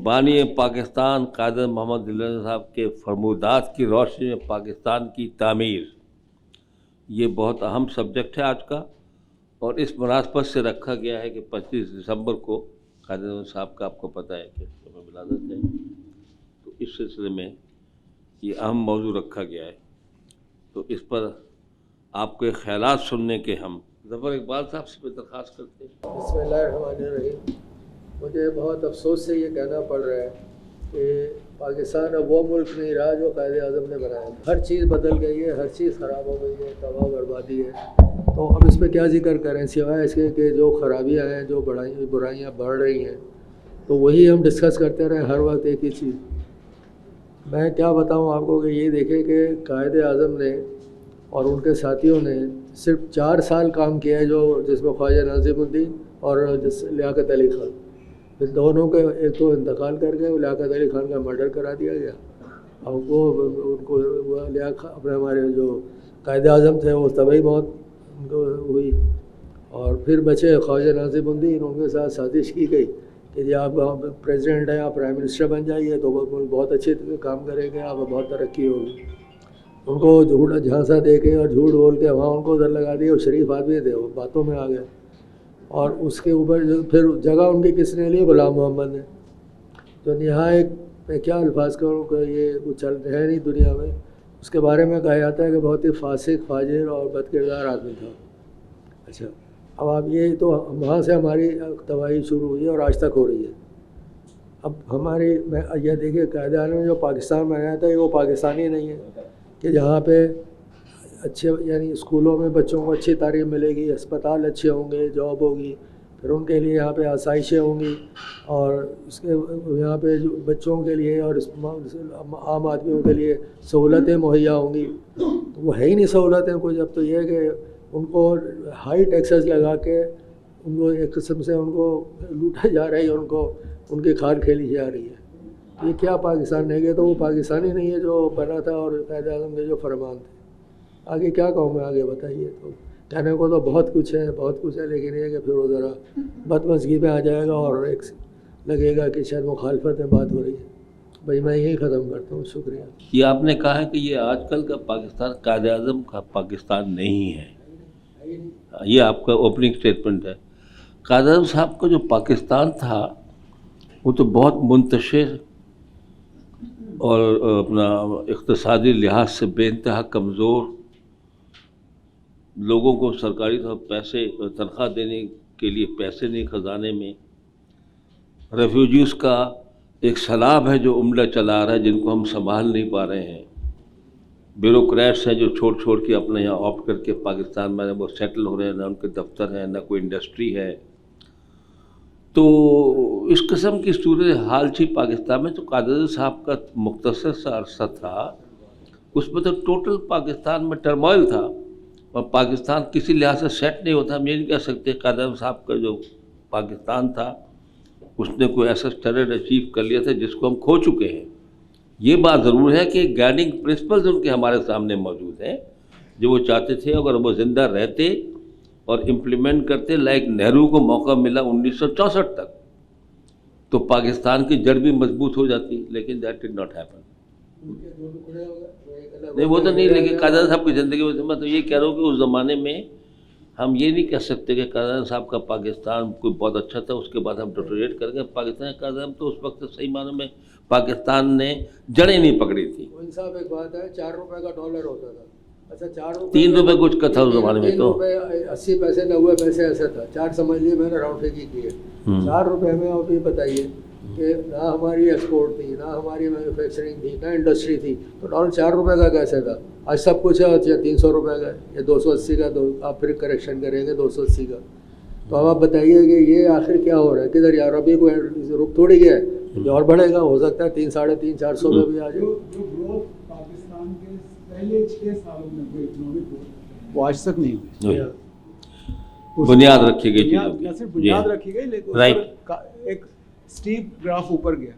बानी पाकिस्तान कादर मोहम्मद दिलवाले साहब के फरमूदात की रोशनी में पाकिस्तान की तामीर, ये बहुत अहम सब्जेक्ट है आज का, और इस मुनासबत से रखा गया है कि 25 दिसंबर को कादर साहब का आपको पता है कि विलादत है, तो इस सिलसिले में ये अहम मौजू रखा गया है। तो इस पर आपके ख्यालात सुनने के हम ज़फ़र इकबाल साहब से दरख्वास्त करते हैं। बिस्मिल्लाहिर्रहमानिर्रहीम। मुझे बहुत अफसोस से ये कहना पड़ रहा है कि पाकिस्तान अब वो मुल्क नहीं रहा जो कायदे आज़म ने बनाया। हर चीज़ बदल गई है, हर चीज़ ख़राब हो गई है, तबाह बर्बादी है। तो अब इस पर क्या जिक्र करें सिवाय इसके कि जो खराबियाँ हैं, जो बुराइयाँ बढ़ रही हैं, तो वही हम डिस्कस करते रहें हर वक्त एक ही चीज़। मैं क्या बताऊँ आपको कि ये देखें कि कायदे आज़म ने और उनके साथियों ने सिर्फ 4 साल काम किया है, जो जिसमें ख्वाजा नाज़िमुद्दीन और लियाकत अली ख़ान, फिर दोनों के एक तो इंतकाल कर गए, लियाकत अली ख़ान का मर्डर करा दिया गया, और उनको अपने हमारे जो कायदे आज़म थे वो तबाही मौत उनको हुई। और फिर बचे ख्वाजा नाज़िमुद्दीन, उनके साथ साजिश की गई कि जी आप प्रेसिडेंट हैं, आप प्राइम मिनिस्टर बन जाइए तो बहुत अच्छे काम करेंगे, आप बहुत तरक्की होगी। उनको झूठ झांसा दे के और झूठ बोल के वहाँ उनको उधर लगा दिया। वो शरीफ आदमी थे, वो बातों में आ गए। और उसके ऊपर फिर जगह उनकी किसने ली? गुलाम मोहम्मद ने, जो नहायत, मैं क्या अल्फाज करूँ कि ये कुछ चल है नहीं दुनिया में। उसके बारे में कहा जाता है कि बहुत ही फासिक, फाजिर और बदकिरदार आदमी था। अच्छा, अब आप ये तो वहाँ से हमारी तबाही शुरू हुई है और आज तक हो रही है। अब हमारी ये देखिए, कायदे आज़म ने जो पाकिस्तान बनाया था, ये वो पाकिस्तानी नहीं है कि जहाँ पे अच्छे यानी स्कूलों में बच्चों को अच्छी तालीम मिलेगी, अस्पताल अच्छे होंगे, जॉब होगी, फिर उनके लिए यहाँ पे आसाइशें होंगी, और इसके यहाँ पे जो बच्चों के लिए और आम आदमियों के लिए सहूलतें मुहैया होंगी। तो वो है ही नहीं सहूलतें कुछ। अब तो ये है कि उनको हाई टैक्सेस लगा के उनको एक किस्म से उनको लूटा जा रहा है, उनको उनकी खाल खेली जा रही है। तो ये क्या पाकिस्तान नहीं गया? तो वो पाकिस्तानी नहीं है जो बना था और कायदे आज़म के जो फरमान थे। आगे क्या कहूँ मैं, आगे बताइए। तो कहने को तो बहुत कुछ है, लेकिन ये कि फिर वो ज़रा बदमज़गी में आ जाएगा और एक लगेगा कि शायद मुखालफत में बात हो रही है। भाई मैं यही ख़त्म करता हूँ, शुक्रिया। ये आपने कहा है कि ये आजकल का पाकिस्तान कायदे आज़म का पाकिस्तान नहीं है, ये आपका ओपनिंग स्टेटमेंट है। कायदे आज़म साहब का जो पाकिस्तान था वो तो बहुत मुंतशिर और अपना इक़्तिसादी लिहाज से बेइंतहा कमज़ोर, लोगों को सरकारी पैसे तनख्वाह देने के लिए पैसे नहीं, ख़जाने में रेफ्यूजीज़ का एक सैलाब है जो उमड़ा चला रहा है, जिनको हम संभाल नहीं पा रहे हैं। ब्यूरोक्रेट्स हैं जो छोड़ के अपने यहाँ ऑप्ट करके पाकिस्तान में वो सेटल हो रहे हैं, ना उनके दफ्तर हैं, ना कोई इंडस्ट्री है। तो इस किस्म की सूरत हाल थी पाकिस्तान में। तो कादर साहब का मुख्तसर सा अरसा था, उसमें तो टोटल पाकिस्तान में टर्मोइल था और पाकिस्तान किसी लिहाज से सेट नहीं होता। हम ये नहीं कह सकते कादर साहब का जो पाकिस्तान था उसने कोई ऐसा स्टैंडर्ड अचीव कर लिया था जिसको हम खो चुके हैं। ये बात ज़रूर है कि गाइडिंग प्रिंसिपल्स उनके हमारे सामने मौजूद हैं, जो वो चाहते थे अगर वो ज़िंदा रहते और इम्प्लीमेंट करते। लाइक नेहरू को मौका मिला 1964 तक, तो पाकिस्तान की जड़ भी मजबूत हो जाती, लेकिन दैट डिड नॉट हैपन। नहीं वो तो नहीं, लेकिन कादर साहब की ज़िंदगी में मैं तो ये कह रहा हूँ कि उस ज़माने में हम ये नहीं कह सकते कि कादर साहब का पाकिस्तान कोई बहुत अच्छा था, उसके बाद हम डिटोरेट करेंगे। पाकिस्तान कादर तो उस वक्त सही मानों में पाकिस्तान ने जड़ें नहीं पकड़ी थी। साहब एक बात है, 4 रुपए का डॉलर होता था। अच्छा, 3 रुपये कुछ का था उस ज़माने में, तो 80 पैसे 90 पैसे ऐसा था। 4 समझ लिए, मैंने राउंड फिगर की है। 4 रुपये में आप ये बताइए कि ना हमारी एक्सपोर्ट थी, ना हमारी मैन्युफैक्चरिंग थी, ना इंडस्ट्री थी, तो डॉलर 4 रुपये का कैसे था? आज सब कुछ है, 300 रुपये का या 280 का, तो आप फिर करेक्शन करेंगे 280 का। तो अब आप बताइए कि ये आखिर क्या हो रहा है, किधर यार? अभी कोई रुक थोड़ी गया है, और बढ़ेगा। हो सकता है 3, 350, 400 में भी आ जाए। जो ग्रोथ पाकिस्तान के पहले 6 सालों में हुई इकोनॉमिक ग्रोथ, वो आज तक नहीं हुई। बुनियाद रखी गई, बुनियाद रखी गई, लेकिन एक स्टीप ग्राफ ऊपर गया।